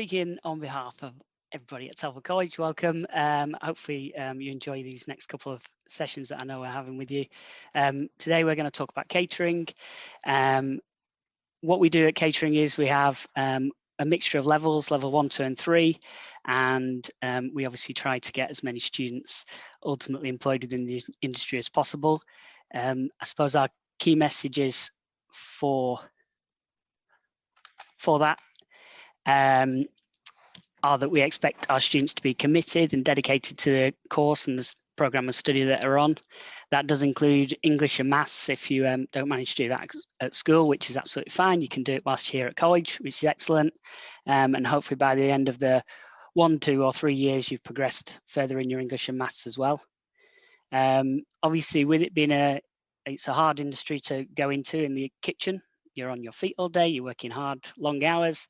speaking on behalf of everybody at Telford College, welcome. Hopefully you enjoy these next couple of sessions that I know we're having with you. Today we're going to talk about catering. What we do at catering is we have a mixture of levels, level 1, 2 and 3, and we obviously try to get as many students ultimately employed within the industry as possible. I suppose our key messages for that are that we expect our students to be committed and dedicated to the course and the programme of study that are on. That does include English and maths if you don't manage to do that at school, which is absolutely fine. You can do it whilst you're here at college, which is excellent. And hopefully by the end of the 1, 2 or 3 years, you've progressed further in your English and maths as well. Obviously, with it being it's a hard industry to go into in the kitchen. You're on your feet all day, you're working hard, long hours.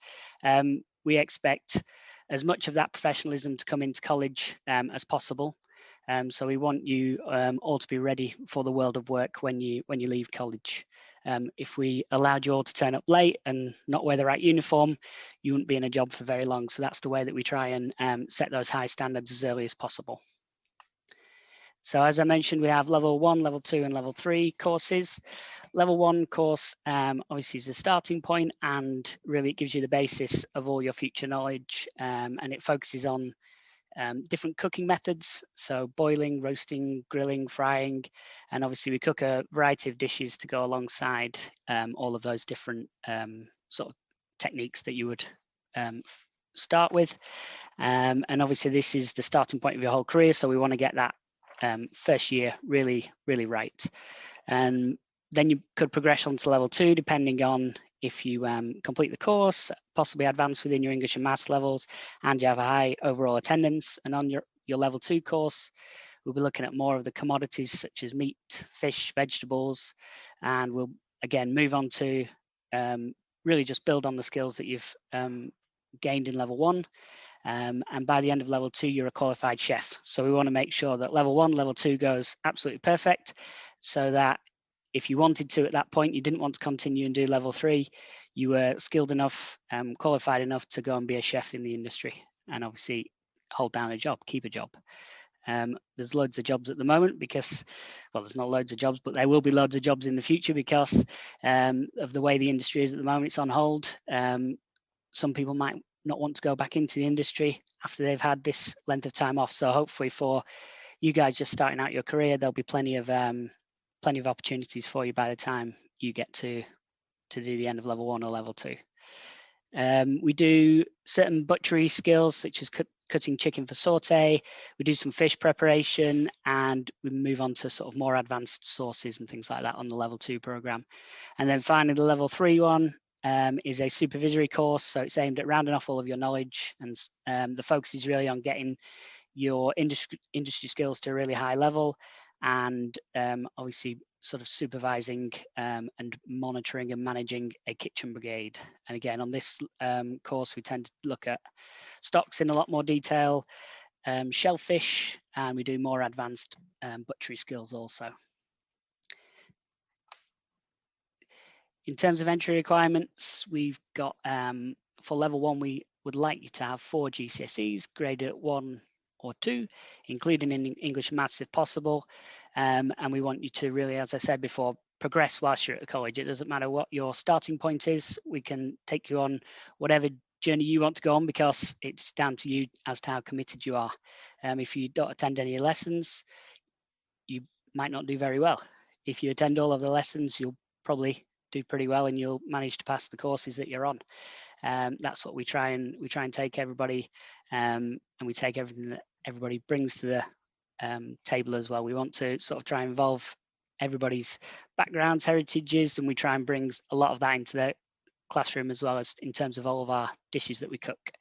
We expect as much of that professionalism to come into college as possible. So we want you all to be ready for the world of work when you leave college. If we allowed you all to turn up late and not wear the right uniform, you wouldn't be in a job for very long. So that's the way that we try and set those high standards as early as possible. So as I mentioned, we have level 1, level 2 and level 3 courses. Level 1 course obviously is the starting point, and really it gives you the basis of all your future knowledge, and it focuses on different cooking methods, so boiling, roasting, grilling, frying, and obviously we cook a variety of dishes to go alongside all of those different sort of techniques that you would start with. And obviously this is the starting point of your whole career, so we want to get that first year really right. And then you could progress on to level 2 depending on if you complete the course, possibly advance within your English and maths levels, and you have a high overall attendance. And on your level 2 course, we'll be looking at more of the commodities such as meat, fish, vegetables, and we'll again move on to really just build on the skills that you've gained in level 1. And by the end of level 2, you're a qualified chef. So we want to make sure that level 1, level 2 goes absolutely perfect, so that if you wanted to at that point, you didn't want to continue and do level 3, you were skilled enough, qualified enough to go and be a chef in the industry and obviously hold down a job, keep a job. There's loads of jobs at the moment because, well, there's not loads of jobs, but there will be loads of jobs in the future because of the way the industry is at the moment. It's on hold. Some people might not want to go back into the industry after they've had this length of time off. So hopefully for you guys just starting out your career, there'll be plenty of opportunities for you by the time you get to do the end of level 1 or level 2. We do certain butchery skills such as cutting chicken for saute. We do some fish preparation, and we move on to sort of more advanced sauces and things like that on the level 2 program. And then finally, the level 3 one is a supervisory course. So it's aimed at rounding off all of your knowledge, and the focus is really on getting your industry skills to a really high level, and obviously sort of supervising and monitoring and managing a kitchen brigade. And again, on this course, we tend to look at stocks in a lot more detail, shellfish, and we do more advanced butchery skills also. In terms of entry requirements, we've got for level 1, we would like you to have 4 GCSEs graded at 1 or 2, including in English and maths if possible. And we want you to really, as I said before, progress whilst you're at the college. It doesn't matter what your starting point is. We can take you on whatever journey you want to go on, because it's down to you as to how committed you are. If you don't attend any lessons, you might not do very well. If you attend all of the lessons, you'll probably do pretty well and you'll manage to pass the courses that you're on. That's what we try and take everybody, and we take everything that everybody brings to the table as well. We want to sort of try and involve everybody's backgrounds, heritages, and we try and bring a lot of that into the classroom as well as in terms of all of our dishes that we cook.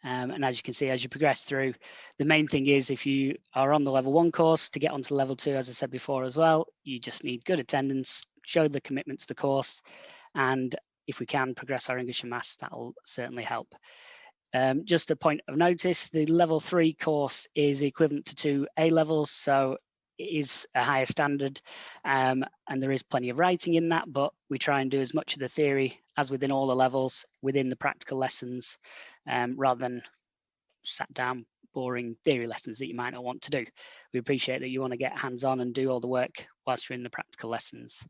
And as you can see, as you progress through, the main thing is if you are on the level 1 course, to get onto level 2, as I said before as well, you just need good attendance, show the commitment to the course, and if we can progress our English and maths, that will certainly help. Just a point of notice, the level 3 course is equivalent to 2 A levels. So it is a higher standard, and there is plenty of writing in that, but we try and do as much of the theory as within all the levels within the practical lessons, rather than sat down boring theory lessons that you might not want to do. We appreciate that you want to get hands-on and do all the work whilst you're in the practical lessons.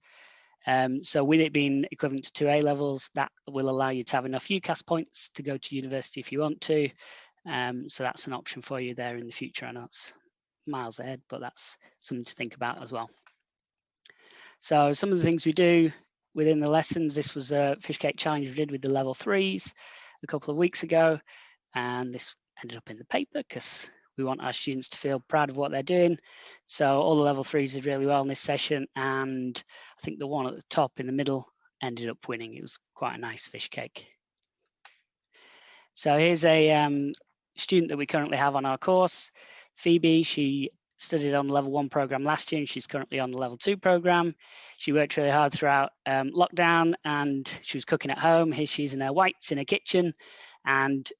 So with it being equivalent to 2 A levels, that will allow you to have enough UCAS points to go to university if you want to. So that's an option for you there in the future. I know it's miles ahead, but that's something to think about as well. So some of the things we do within the lessons, this was a fish cake challenge we did with the level 3s a couple of weeks ago, and this ended up in the paper because we want our students to feel proud of what they're doing. So all the level 3s did really well in this session, and I think the one at the top in the middle ended up winning. It was quite a nice fish cake. So here's a student that we currently have on our course, PHOEBE. She studied on the level 1 program last year, and she's currently on the level 2 program. She worked really hard throughout lockdown, and she was cooking at home. Here she's in her whites in her kitchen, and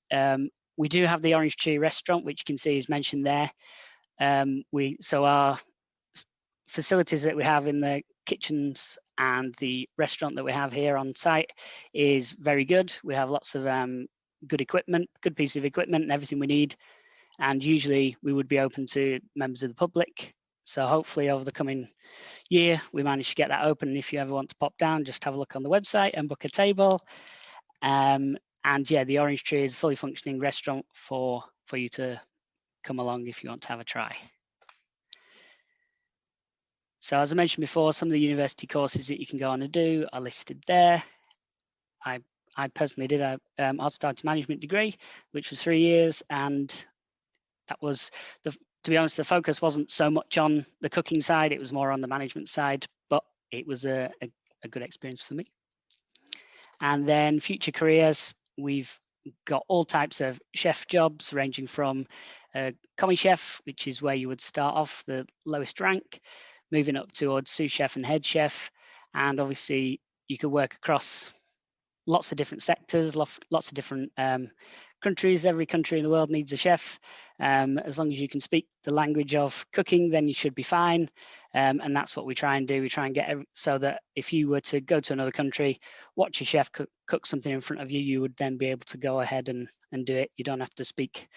we do have the Orange Tree restaurant, which you can see is mentioned there. So our facilities that we have in the kitchens and the restaurant that we have here on site is very good. We have lots of good equipment, good piece of equipment and everything we need. And usually we would be open to members of the public. So hopefully over the coming year, we manage to get that open. And if you ever want to pop down, just have a look on the website and book a table. And yeah, the Orange Tree is a fully functioning restaurant for you to come along if you want to have a try. So as I mentioned before, some of the university courses that you can go on and do are listed there. I personally did a hospitality management degree, which was 3 years, and that was, to be honest, the focus wasn't so much on the cooking side, it was more on the management side, but it was a good experience for me. And then future careers, we've got all types of chef jobs, ranging from commis chef, which is where you would start off the lowest rank, moving up towards sous chef and head chef. And obviously you could work across lots of different sectors, lots of different countries. Every country in the world needs a chef. As long as you can speak the language of cooking, then you should be fine. And that's what we try and do. We try and get so that if you were to go to another country, watch a chef cook something in front of you, you would then be able to go ahead and do it. You don't have to speak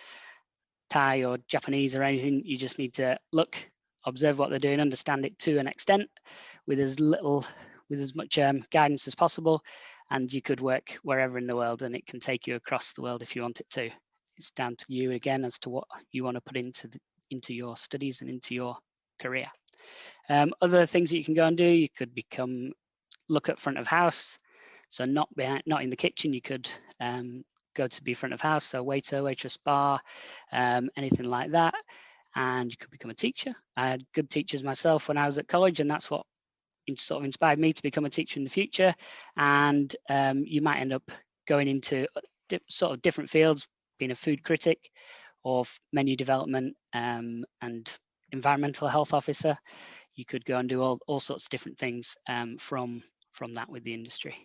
Thai or Japanese or anything. You just need to look, observe what they're doing, understand it to an extent with as much guidance as possible. And you could work wherever in the world, and it can take you across the world if you want it to. It's down to you again as to what you want to put into your studies and into your career. Other things that you can go and do, you could look at front of house. So not in the kitchen, you could go to be front of house, so waiter, waitress, bar, anything like that. And you could become a teacher. I had good teachers myself when I was at college, and that's what sort of inspired me to become a teacher in the future. And you might end up going into sort of different fields, being a food critic or menu development and environmental health officer. You could go and do all sorts of different things from that with the industry.